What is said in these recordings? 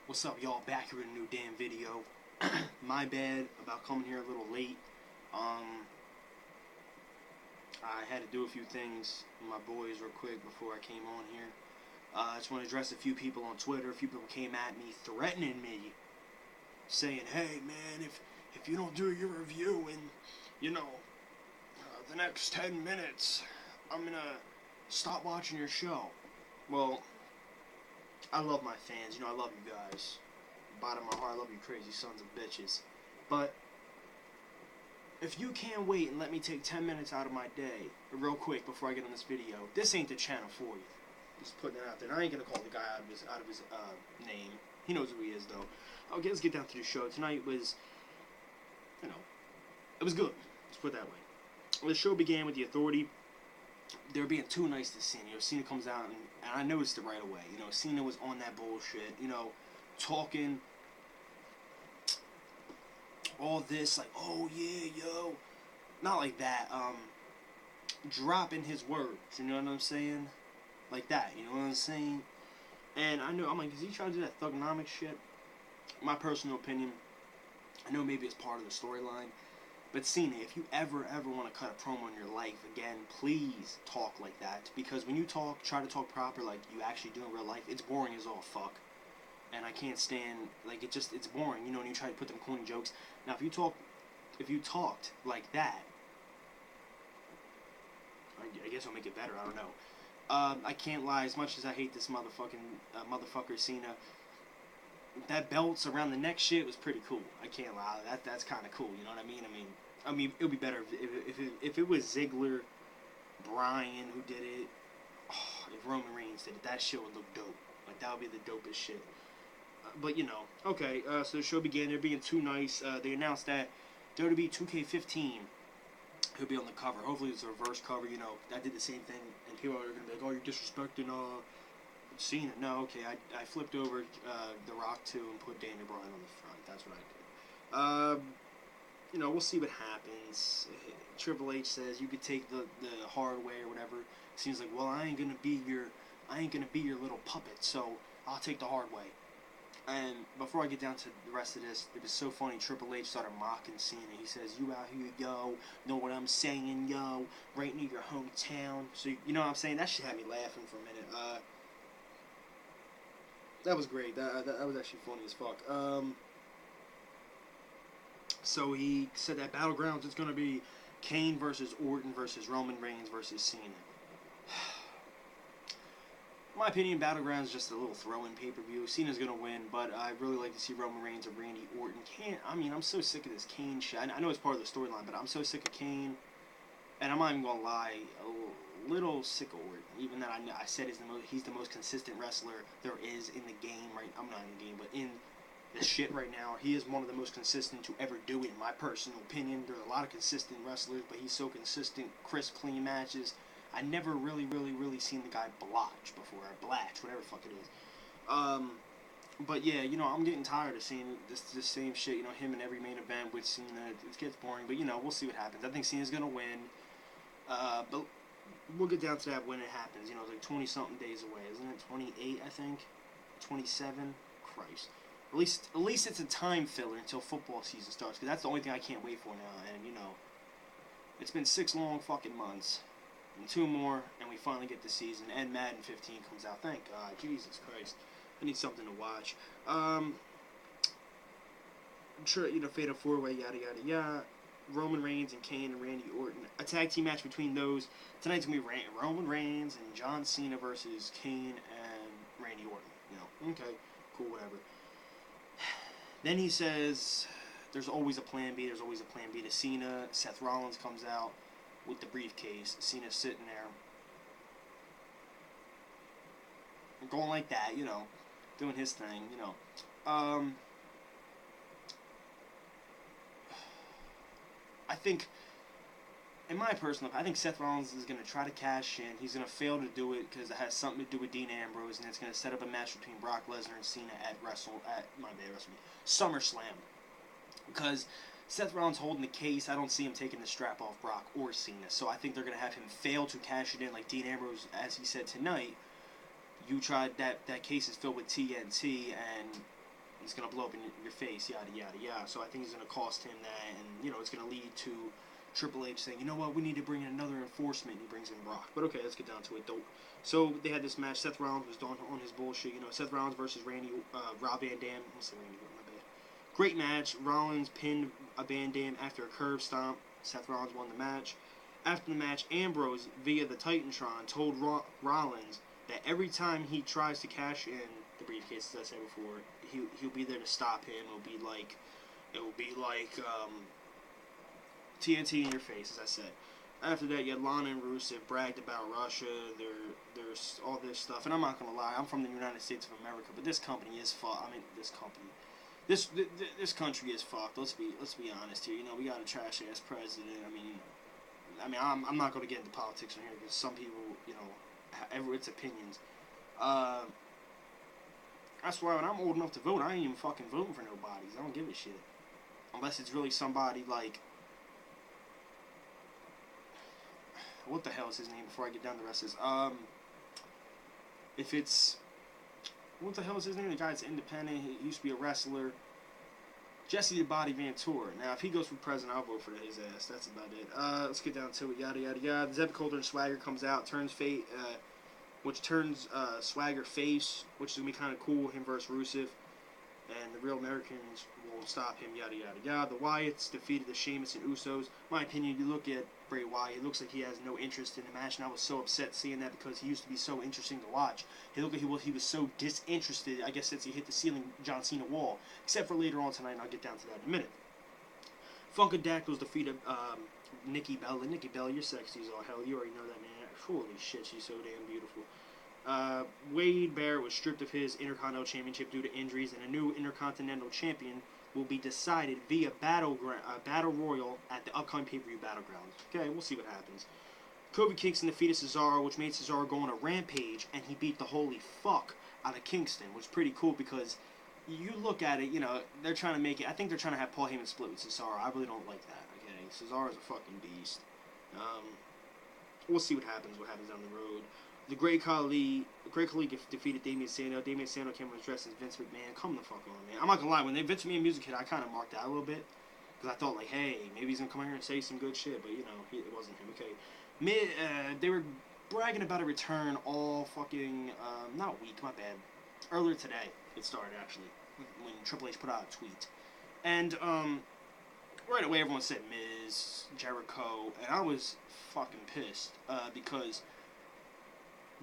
What's up, y'all? Back here with a new damn video. My bad about coming here a little late. I had to do a few things with my boys real quick before I came on here. I just want to address a few people on Twitter. A few people came at me, threatening me, saying, "Hey, man, if you don't do your review in, the next 10 minutes, I'm gonna stop watching your show." Well, I love my fans. I love you guys. Bottom of my heart, I love you crazy sons of bitches. But if you can't wait and let me take 10 minutes out of my day, real quick before I get on this video, this ain't the channel for you. Just putting it out there. And I ain't gonna call the guy out of his name. He knows who he is, though. Okay, let's get down to the show. Tonight was, it was good. Let's put it that way. The show began with the Authority. They were being too nice to Cena. Cena comes out, and I noticed it right away. Cena was on that bullshit, talking all this, like, oh, yeah, yo. Not like that, dropping his words, you know what I'm saying? Like that, you know what I'm saying? And I'm like, is he trying to do that thugonomic shit? My personal opinion, I know maybe it's part of the storyline, but Cena, if you ever want to cut a promo in your life, again, please talk like that. Because when you try to talk proper like you actually do in real life, it's boring as all fuck. And I can't stand, like, it's boring, when you try to put them corny jokes. Now, if you talked like that, I guess it'll make it better, I don't know. I can't lie, as much as I hate this motherfucker Cena, that belts around the neck shit was pretty cool. I can't lie, that's kind of cool, you know what I mean? I mean, it would be better if it was Ziggler, Bryan who did it. Oh, if Roman Reigns did it, that shit would look dope. Like, that would be the dopest shit. But, okay, so the show began. They're being too nice. They announced that WWE 2K15 he'll be on the cover. Hopefully it's a reverse cover, I did the same thing, and people are going to be like, oh, you're disrespecting, Cena. No, okay, I flipped over The Rock 2 and put Daniel Bryan on the front. That's what I did. We'll see what happens. Triple H says you could take the hard way or whatever. Seems like, well, I ain't gonna be your little puppet, so I'll take the hard way. And before I get down to the rest of this, it was so funny. Triple H started mocking Cena. He says, "You out here, yo, know what I'm saying, yo, right near your hometown." So you know what I'm saying? That shit had me laughing for a minute. That was great. That was actually funny as fuck. So he said that Battlegrounds, it's gonna be Kane versus Orton versus Roman Reigns versus Cena. In my opinion, Battlegrounds is just a little throw-in pay-per-view. Cena's gonna win, but I really like to see Roman Reigns or Randy Orton. I'm so sick of this Kane shit. I know it's part of the storyline, but I'm so sick of Kane, and I'm not even gonna lie, a little sick of Orton. Even that I said he's the most consistent wrestler there is in the game, right? I'm not in the game, but in the shit right now, he is one of the most consistent to ever do it, in my personal opinion. There's a lot of consistent wrestlers, but he's so consistent, crisp, clean matches. I never really seen the guy blotch before, or blatch, whatever the fuck it is. But yeah, I'm getting tired of seeing this same shit, him in every main event with Cena. It gets boring, but we'll see what happens. I think Cena's gonna win. But we'll get down to that when it happens. It's like 20-something days away, isn't it? 28, I think? 27? Christ. At least it's a time filler until football season starts, because that's the only thing I can't wait for now. And, it's been 6 long fucking months. And 2 more, and we finally get the season, and Madden 15 comes out. Thank God. Jesus Christ. I need something to watch. I'm sure, Fatal 4-Way, yada, yada, yada. Roman Reigns and Kane and Randy Orton. A tag team match between those. Tonight's going to be Roman Reigns and John Cena versus Kane and Randy Orton. Okay, cool, whatever. Then he says, there's always a plan B. There's always a plan B to Cena. Seth Rollins comes out with the briefcase. Cena's sitting there, going like that, doing his thing, I think, in my personal opinion, I think Seth Rollins is going to try to cash in. He's going to fail to do it because it has something to do with Dean Ambrose, and it's going to set up a match between Brock Lesnar and Cena at SummerSlam. Because Seth Rollins holding the case, I don't see him taking the strap off Brock or Cena. So I think they're going to have him fail to cash it in, like Dean Ambrose, as he said tonight. You tried that case is filled with TNT, and He's going to blow up in your face, yada, yada, yada. So I think he's going to cost him that, and, you know, it's going to lead to Triple H saying, you know what, we need to bring in another enforcement. He brings in Brock. But okay, let's get down to it. So they had this match. Seth Rollins was on his bullshit. You know, Seth Rollins versus Rob Van Dam. I'm saying Randy, my bad. Great match. Rollins pinned Van Dam after a curb stomp. Seth Rollins won the match. After the match, Ambrose, via the Titantron, told Rollins that every time he tries to cash in the briefcase, as I said before, he'll be there to stop him. It will be like TNT in your face, as I said. After that, you had Lana and Rusev bragged about Russia. There's all this stuff, and I'm not gonna lie, I'm from the United States of America, but this company is fucked. I mean, this country is fucked. Let's be honest here. You know, we got a trash ass president. I mean, I'm not gonna get into politics on here because some people, you know, have its opinions. That's why when I'm old enough to vote, I ain't even fucking voting for nobody. I don't give a shit unless it's really somebody like. What the hell is his name before I get down to the rest of this? If it's... What the hell is his name? The guy that's independent. He used to be a wrestler. Jesse the Body Ventura. Now, if he goes for president, I'll vote for his ass. That's about it. Let's get down to it. Yada, yada, yada. Zeb Coulter and Swagger comes out. Which turns Swagger face, which is going to be kind of cool. Him versus Rusev. And the Real Americans won't stop him, yada, yada, yada. The Wyatts defeated the Sheamus and Usos. My opinion, you look at Bray Wyatt, it looks like he has no interest in the match, and I was so upset seeing that because he used to be so interesting to watch. He looked like he was so disinterested, I guess, since he hit the ceiling John Cena wall. Except for later on tonight, and I'll get down to that in a minute. Funkadactyls defeated Nikki Bella. Nikki Bella, you're sexy as all hell. You already know that, man. Holy shit, she's so damn beautiful. Wade Barrett was stripped of his Intercontinental Championship due to injuries, and a new Intercontinental Champion will be decided via Battle Royal at the upcoming pay-per-view Battlegrounds. Okay, we'll see what happens. Kofi Kingston defeated Cesaro, which made Cesaro go on a rampage, and he beat the holy fuck out of Kingston, which is pretty cool because you look at it, you know, they're trying to make it, I think they're trying to have Paul Heyman split with Cesaro. I really don't like that, okay? Cesaro's a fucking beast. We'll see what happens down the road. The Great Khali defeated Damian Sandow. Damian Sandow came with dressed as Vince McMahon. Come the fuck on, man. I'm not gonna lie, when Vince McMahon music hit, I kind of marked out a little bit. Because I thought, like, hey, maybe he's gonna come here and say some good shit. But, you know, it wasn't him, okay. They were bragging about a return all fucking, not week, my bad. Earlier today, it started, actually, when Triple H put out a tweet. And, right away, everyone said Miz, Jericho, and I was fucking pissed. Because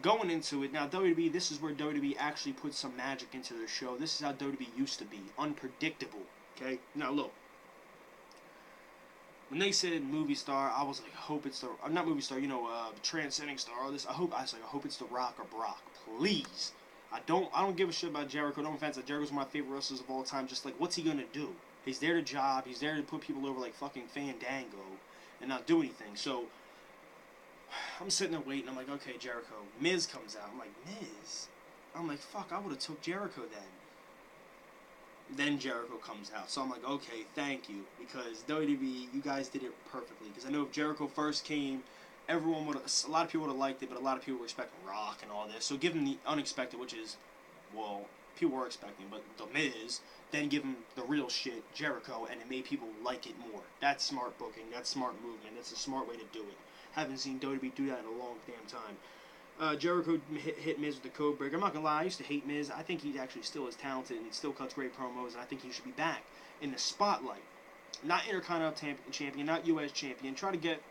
going into it, now WWE, this is where WWE actually puts some magic into their show. This is how WWE used to be. Unpredictable, okay? Now, look. When they said movie star, I was like, hope it's the... not movie star, you know, transcending star, all this. I hope it's The Rock or Brock. Please. I don't give a shit about Jericho. No offense. Jericho's one of my favorite wrestlers of all time. Just like, what's he gonna do? He's there to job. He's there to put people over like fucking Fandango and not do anything. So, I'm sitting there waiting. I'm like, okay, Jericho. Miz comes out. I'm like, Miz? I'm like, fuck, I would have took Jericho then. Then Jericho comes out. So I'm like, okay, thank you. Because WWE, you guys did it perfectly. Because I know if Jericho first came, a lot of people would have liked it, but a lot of people were expecting Rock and all this. So give him the unexpected, which is, well, people were expecting, but The Miz, then give him the real shit, Jericho, and it made people like it more. That's smart booking. That's smart movement. That's a smart way to do it. Haven't seen WWE do that in a long damn time. Jericho hit Miz with the code breaker. I'm not gonna lie, I used to hate Miz. I think he actually still is talented and still cuts great promos, and I think he should be back in the spotlight. Not Intercontinental Champion, not U.S. Champion. Try to get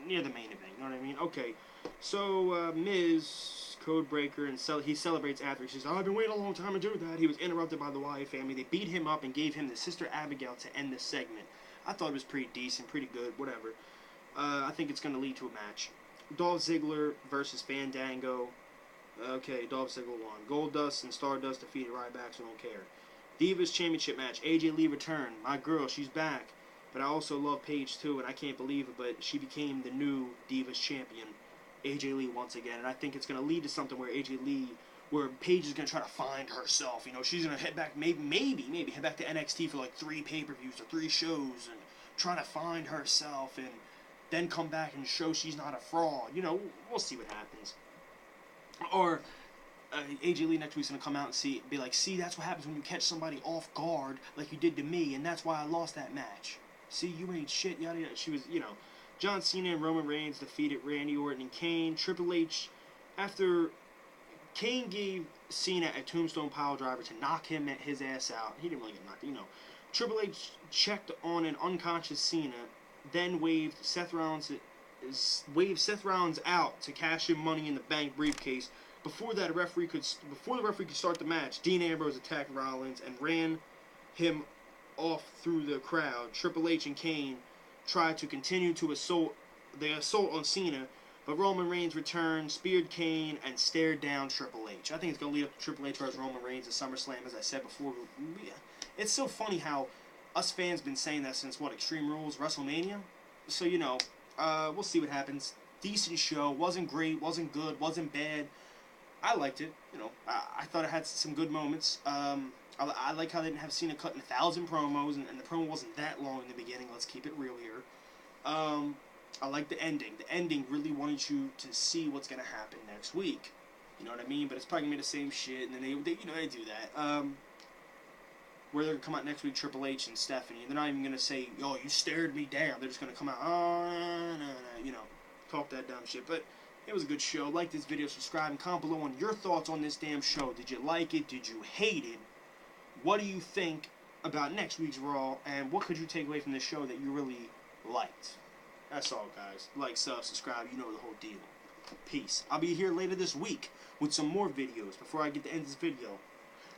near the main event, you know what I mean? Okay, so Miz, code breaker, and he celebrates after. He says, I've been waiting a long time to do that. He was interrupted by the Wyatt family. They beat him up and gave him the Sister Abigail to end this segment. I thought it was pretty decent, pretty good, whatever. I think it's going to lead to a match. Dolph Ziggler versus Fandango. Okay, Dolph Ziggler won. Goldust and Stardust defeated Ryback, so don't care. Divas Championship match. AJ Lee returned. My girl, she's back. But I also love Paige too, and I can't believe it, but she became the new Divas Champion. AJ Lee once again. And I think it's going to lead to something where where Paige is going to try to find herself. You know, she's going to head back, maybe head back to NXT for like 3 pay-per-views or 3 shows and try to find herself and then come back and show she's not a fraud. You know, we'll see what happens. Or AJ Lee next week's gonna come out and be like, see, that's what happens when you catch somebody off guard like you did to me, and that's why I lost that match. See, you ain't shit, yada yada. She was, John Cena and Roman Reigns defeated Randy Orton and Kane. Triple H, after Kane gave Cena a tombstone piledriver to knock his ass out. He didn't really get knocked, Triple H checked on an unconscious Cena, then waved Seth Rollins out to cash in Money in the Bank briefcase. Before the referee could start the match, Dean Ambrose attacked Rollins and ran him off through the crowd. Triple H and Kane tried to continue to assault on Cena, but Roman Reigns returned, speared Kane, and stared down Triple H. I think it's going to lead up to Triple H versus Roman Reigns at SummerSlam, as I said before. It's so funny how us fans been saying that since, Extreme Rules, WrestleMania? So, we'll see what happens. Decent show. Wasn't great, wasn't good, wasn't bad. I liked it. I thought it had some good moments. I like how they didn't have Cena cutting 1,000 promos, and the promo wasn't that long in the beginning. Let's keep it real here. I like the ending. The ending really wanted you to see what's going to happen next week. You know what I mean? But it's probably going to be the same shit, and then they do that. Where they're going to come out next week, Triple H and Stephanie, and they're not even going to say, yo, you stared me down. They're just going to come out, no, talk that dumb shit. But it was a good show. Like this video, subscribe, and comment below on your thoughts on this damn show. Did you like it? Did you hate it? What do you think about next week's Raw? And what could you take away from this show that you really liked? That's all, guys. Like, subscribe. You know the whole deal. Peace. I'll be here later this week with some more videos. Before I get to end this video,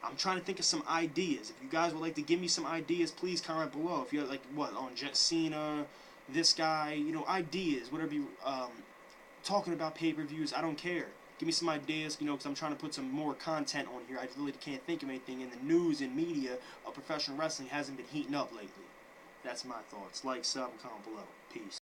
I'm trying to think of some ideas. If you guys would like to give me some ideas, please comment below. If you're like, on Jet Cena, this guy, ideas, whatever you, talking about pay-per-views, I don't care. Give me some ideas, because I'm trying to put some more content on here. I really can't think of anything, and the news and media of professional wrestling hasn't been heating up lately. That's my thoughts. Like, sub, and comment below. Peace.